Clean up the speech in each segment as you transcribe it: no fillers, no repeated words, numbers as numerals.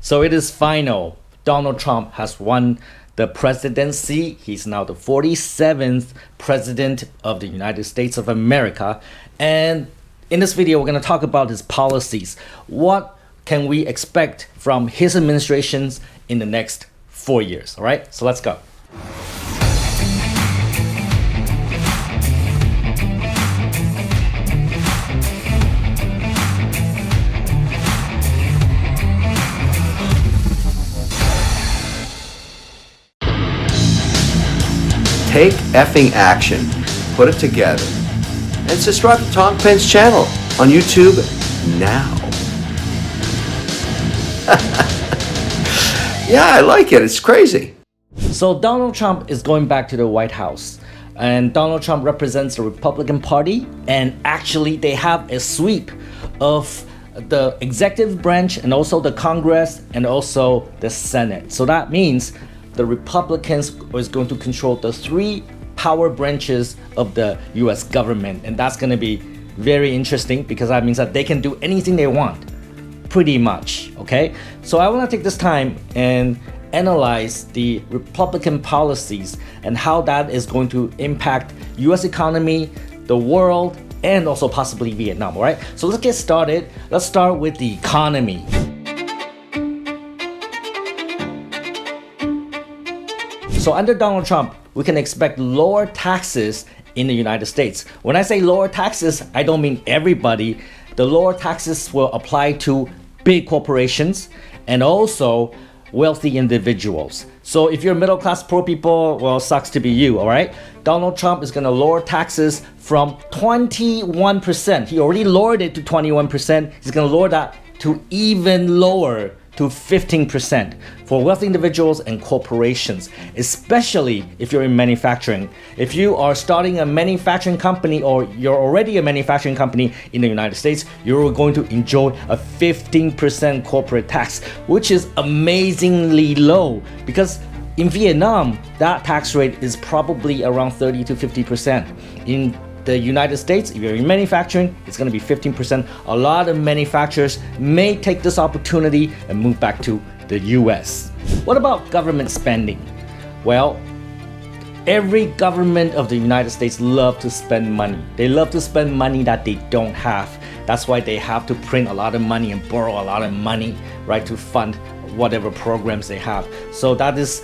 So it is final. Donald Trump has won the presidency. He's now the 47th president of the United States of America. And in this video, we're going to talk about his policies. What can we expect from his administrations in the next 4 years? All right, so let's go. Take effing action, put it together, and subscribe to Tom Penn's channel on YouTube now. Yeah, I like it. It's crazy. So Donald Trump is going back to the White House, and Donald Trump represents the Republican Party, and actually they have a sweep of the executive branch and also the Congress and also the Senate. So that means the Republicans is going to control the three power branches of the US government, and that's going to be very interesting because that means that they can do anything they want, pretty much, okay? So I want to take this time and analyze the Republican policies and how that is going to impact US economy, the world, and also possibly Vietnam, all right? So let's get started. Let's start with the economy. So under Donald Trump, we can expect lower taxes in the United States. When I say lower taxes, I don't mean everybody. The lower taxes will apply to big corporations and also wealthy individuals. So if you're middle class poor people, well, sucks to be you, all right? Donald Trump is gonna lower taxes from 21%. He already lowered it to 21%. He's gonna lower that to even lower, to 15% for wealthy individuals and corporations, especially if you're in manufacturing. If you are starting a manufacturing company or you're already a manufacturing company in the United States, you're going to enjoy a 15% corporate tax, which is amazingly low because in Vietnam, that tax rate is probably around 30 to 50%. In the United States, if you're in manufacturing, it's going to be 15%. A lot of manufacturers may take this opportunity and move back to the US. What about government spending? Well, every government of the United States love to spend money. They love to spend money that they don't have. That's why they have to print a lot of money and borrow a lot of money, right, to fund whatever programs they have. So that is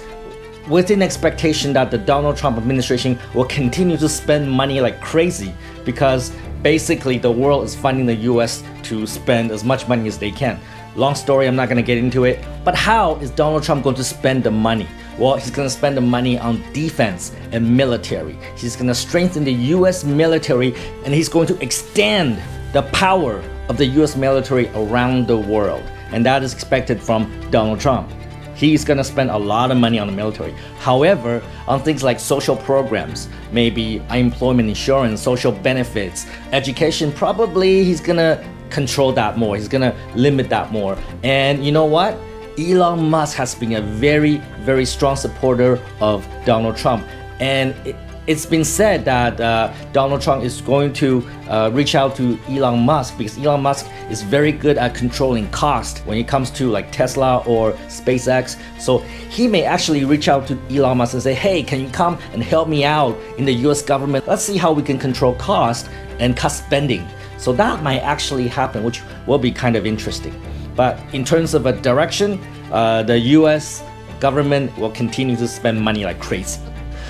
within expectation that the Donald Trump administration will continue to spend money like crazy because basically the world is funding the US to spend as much money as they can. Long story, I'm not going to get into it. But how is Donald Trump going to spend the money? Well, he's going to spend the money on defense and military. He's going to strengthen the US military and he's going to extend the power of the US military around the world. And that is expected from Donald Trump. He's gonna spend a lot of money on the military. However, on things like social programs, maybe unemployment insurance, social benefits, education, probably he's gonna control that more. He's gonna limit that more. And you know what? Elon Musk has been a very, very strong supporter of Donald Trump. And it's been said that Donald Trump is going to reach out to Elon Musk because Elon Musk is very good at controlling cost when it comes to like Tesla or SpaceX. So he may actually reach out to Elon Musk and say, hey, can you come and help me out in the US government? Let's see how we can control cost and cut spending. So that might actually happen, which will be kind of interesting. But in terms of a direction, the US government will continue to spend money like crazy.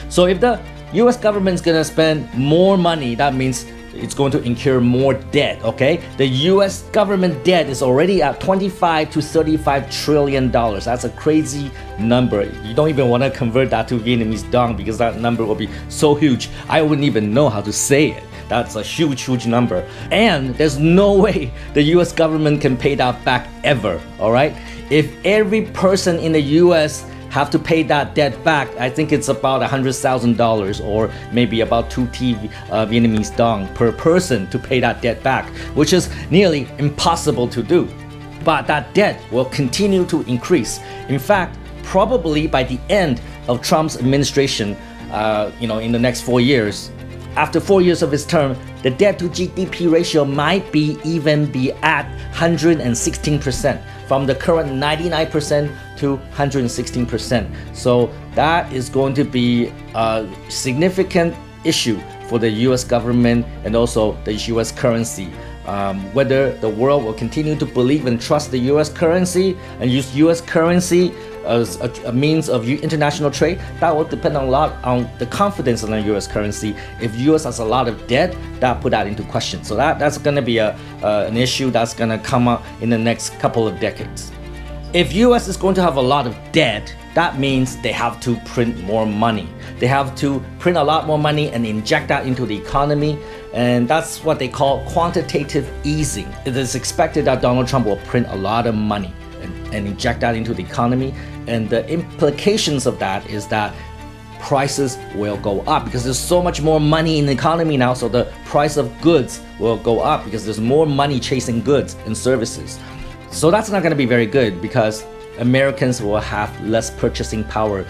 So if the US government's gonna spend more money, that means it's going to incur more debt, okay? The US government debt is already at 25 to 35 trillion dollars. That's a crazy number. You don't even want to convert that to Vietnamese dong because that number will be so huge. I wouldn't even know how to say it. That's a huge, huge number. And there's no way the US government can pay that back ever, all right? If every person in the US have to pay that debt back, I think it's about $100,000 or maybe about 2 Vietnamese dong per person to pay that debt back, which is nearly impossible to do. But that debt will continue to increase. In fact, probably by the end of Trump's administration, in the next 4 years, after 4 years of his term, the debt to GDP ratio might even be at 116%. from the current 99% to 116%. So that is going to be a significant issue for the US government and also the US currency. Whether the world will continue to believe and trust the US currency and use US currency as a means of international trade, that will depend a lot on the confidence in the US currency. If US has a lot of debt, that put that into question. So that's going to be an issue that's going to come up in the next couple of decades. If US is going to have a lot of debt, that means they have to print more money. They have to print a lot more money and inject that into the economy. And that's what they call quantitative easing. It is expected that Donald Trump will print a lot of money and inject that into the economy. And the implications of that is that prices will go up because there's so much more money in the economy now. So the price of goods will go up because there's more money chasing goods and services. So that's not going to be very good because Americans will have less purchasing power.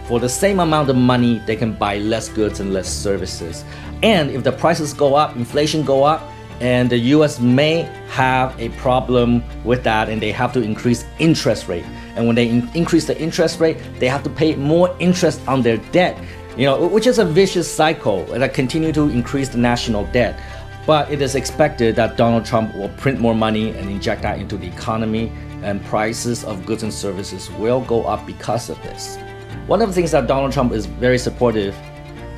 For the same amount of money, they can buy less goods and less services. And if the prices go up, inflation go up, and the US may have a problem with that and they have to increase interest rate. And when they increase the interest rate, they have to pay more interest on their debt, which is a vicious cycle that continue to increase the national debt. But it is expected that Donald Trump will print more money and inject that into the economy, and prices of goods and services will go up because of this. One of the things that Donald Trump is very supportive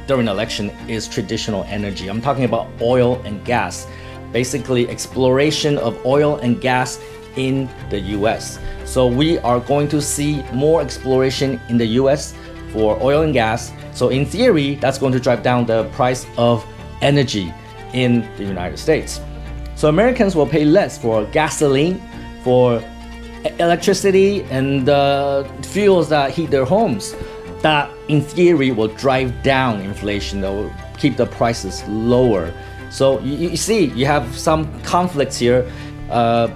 during the election is traditional energy. I'm talking about oil and gas, basically exploration of oil and gas in the US. So we are going to see more exploration in the US for oil and gas. So in theory, that's going to drive down the price of energy in the United States. So Americans will pay less for gasoline, for electricity, and fuels that heat their homes. That in theory will drive down inflation, that will keep the prices lower. So you see, you have some conflicts here.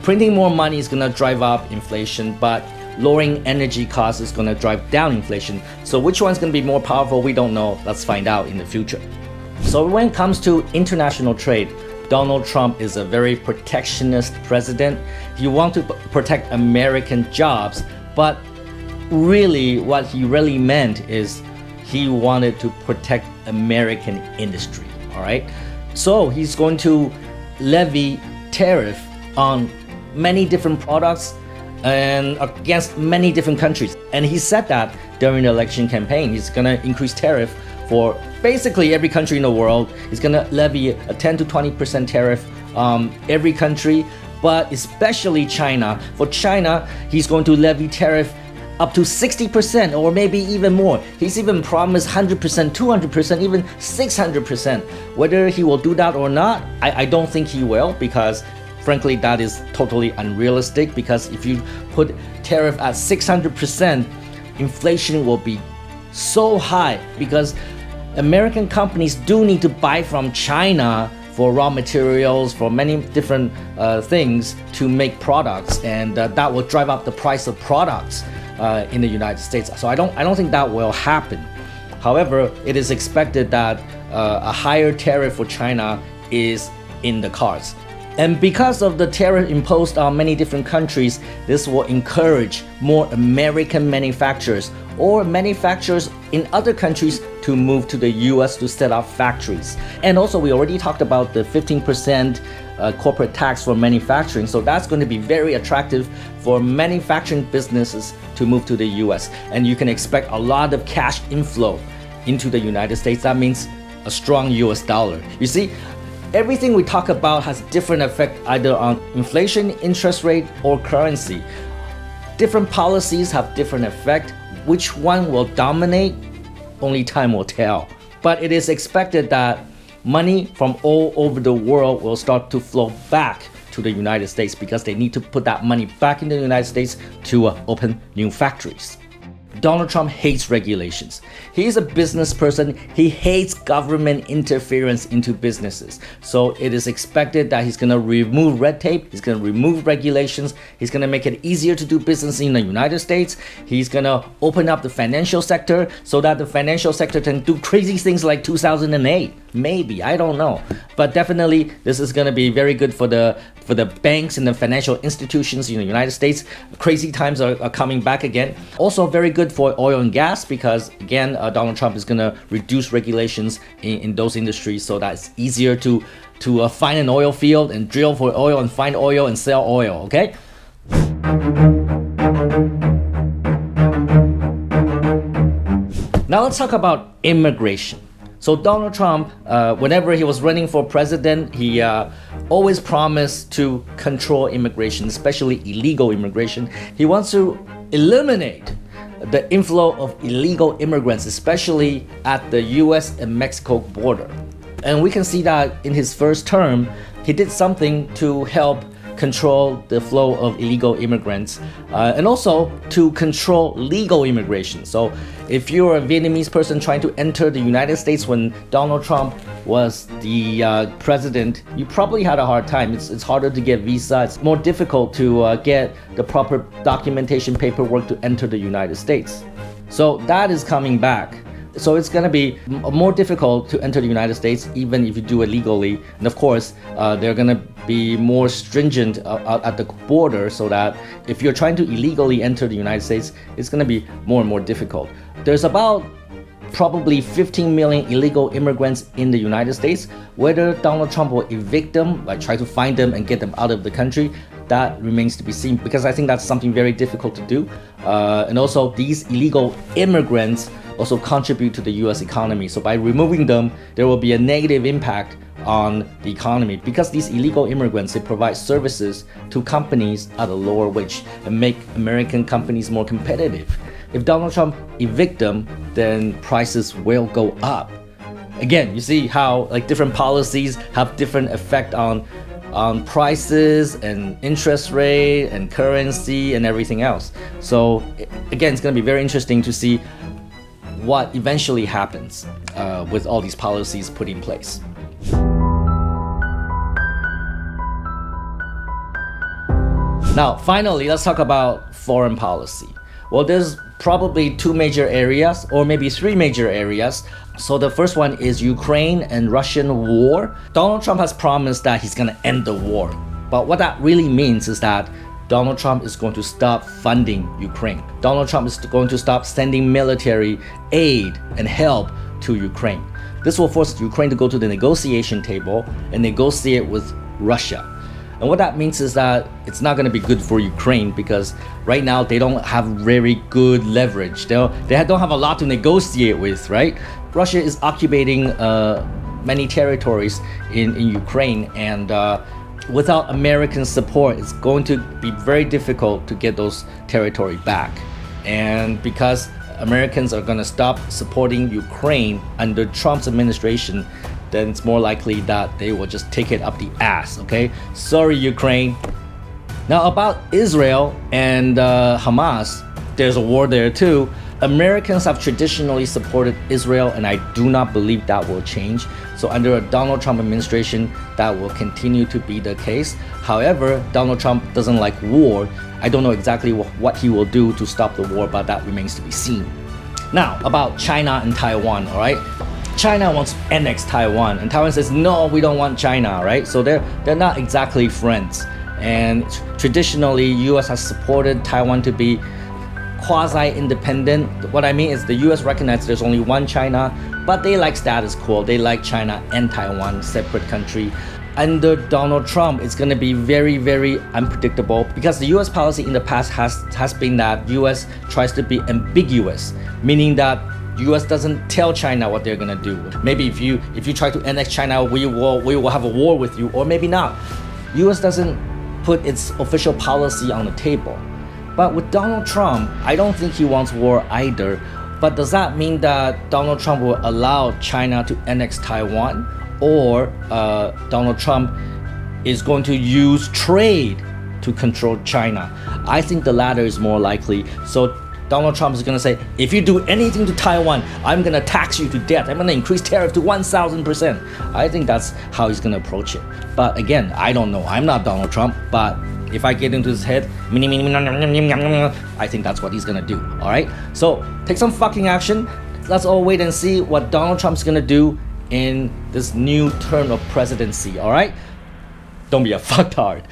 Printing more money is going to drive up inflation, but lowering energy costs is going to drive down inflation. So which one's going to be more powerful? We don't know. Let's find out in the future. So when it comes to international trade, Donald Trump is a very protectionist president. He wants to protect American jobs, but really what he really meant is he wanted to protect American industry, all right? So he's going to levy tariff on many different products and against many different countries. And he said that during the election campaign. He's gonna increase tariff for basically every country in the world. He's gonna levy a 10 to 20% tariff on every country, but especially China. For China, he's going to levy tariff up to 60% or maybe even more. He's even promised 100%, 200%, even 600%. Whether he will do that or not, I don't think he will, because frankly that is totally unrealistic, because if you put tariff at 600%, inflation will be so high, because American companies do need to buy from China for raw materials, for many different things to make products, and that will drive up the price of products in the United States. So I don't think that will happen. However, it is expected that a higher tariff for China is in the cards. And because of the tariff imposed on many different countries, this will encourage more American manufacturers or manufacturers in other countries to move to the US to set up factories. And also, we already talked about the 15% corporate tax for manufacturing. So that's going to be very attractive for manufacturing businesses to move to the US. And you can expect a lot of cash inflow into the United States. That means a strong US dollar. You see, everything we talk about has different effect either on inflation, interest rate, or currency. Different policies have different effect. Which one will dominate? Only time will tell. But it is expected that money from all over the world will start to flow back to the United States, because they need to put that money back in the United States to open new factories. Donald Trump hates regulations. He's a business person. He hates government interference into businesses. So it is expected that he's going to remove red tape. He's going to remove regulations. He's going to make it easier to do business in the United States. He's going to open up the financial sector so that the financial sector can do crazy things like 2008. Maybe, I don't know. But definitely, this is going to be very good for the for the banks and the financial institutions in the United States. Crazy times are coming back again. Also very good for oil and gas because, again, Donald Trump is going to reduce regulations in those industries so that it's easier to find an oil field and drill for oil and find oil and sell oil, okay? Now let's talk about immigration. So Donald Trump, whenever he was running for president, he always promised to control immigration, especially illegal immigration. He wants to eliminate the inflow of illegal immigrants, especially at the US and Mexico border. And we can see that in his first term, he did something to help control the flow of illegal immigrants and also to control legal immigration. So if you're a Vietnamese person trying to enter the United States when Donald Trump was the president, you probably had a hard time. It's harder to get visa. It's more difficult to get the proper documentation paperwork to enter the United States. So that is coming back. So it's going to be more difficult to enter the United States even if you do it legally. And of course, they're going to be more stringent at the border so that if you're trying to illegally enter the United States, it's going to be more and more difficult. There's about probably 15 million illegal immigrants in the United States. Whether Donald Trump will evict them, like try to find them and get them out of the country, that remains to be seen because I think that's something very difficult to do. And also these illegal immigrants also contribute to the US economy. So by removing them, there will be a negative impact on the economy because these illegal immigrants, they provide services to companies at a lower wage and make American companies more competitive. If Donald Trump evict them, then prices will go up. Again, you see how like different policies have different effect on prices and interest rate and currency and everything else. So again, it's going to be very interesting to see what eventually happens with all these policies put in place. Now, finally, let's talk about foreign policy. Well, there's probably two major areas, or maybe three major areas. So the first one is Ukraine and Russian war. Donald Trump has promised that he's going to end the war. But what that really means is that Donald Trump is going to stop funding Ukraine. Donald Trump is going to stop sending military aid and help to Ukraine. This will force Ukraine to go to the negotiation table and negotiate with Russia. And what that means is that it's not going to be good for Ukraine because right now they don't have very good leverage. They don't have a lot to negotiate with, right? Russia is occupating many territories in Ukraine, and without American support, it's going to be very difficult to get those territories back. And because Americans are going to stop supporting Ukraine under Trump's administration, then it's more likely that they will just take it up the ass, okay? Sorry, Ukraine. Now about Israel and Hamas, there's a war there too. Americans have traditionally supported Israel, and I do not believe that will change. So under a Donald Trump administration, that will continue to be the case. However, Donald Trump doesn't like war. I don't know exactly what he will do to stop the war, but that remains to be seen. Now, about China and Taiwan, all right? China wants to annex Taiwan, and Taiwan says, no, we don't want China, right? So they're not exactly friends. And traditionally, US has supported Taiwan to be quasi-independent. What I mean is the US recognizes there's only one China, but they like status quo. They like China and Taiwan, separate country. Under Donald Trump, it's going to be very, very unpredictable because the US policy in the past has been that US tries to be ambiguous, meaning that US doesn't tell China what they're gonna do. Maybe if you try to annex China, we will have a war with you, or maybe not. US doesn't put its official policy on the table. But with Donald Trump, I don't think he wants war either. But does that mean that Donald Trump will allow China to annex Taiwan? Or Donald Trump is going to use trade to control China? I think the latter is more likely. So Donald Trump is going to say, if you do anything to Taiwan, I'm going to tax you to death. I'm going to increase tariff to 1,000%. I think that's how he's going to approach it. But again, I don't know. I'm not Donald Trump, but if I get into his head, I think that's what he's going to do. All right? So take some fucking action. Let's all wait and see what Donald Trump's going to do in this new term of presidency. All right? Don't be a fucktard.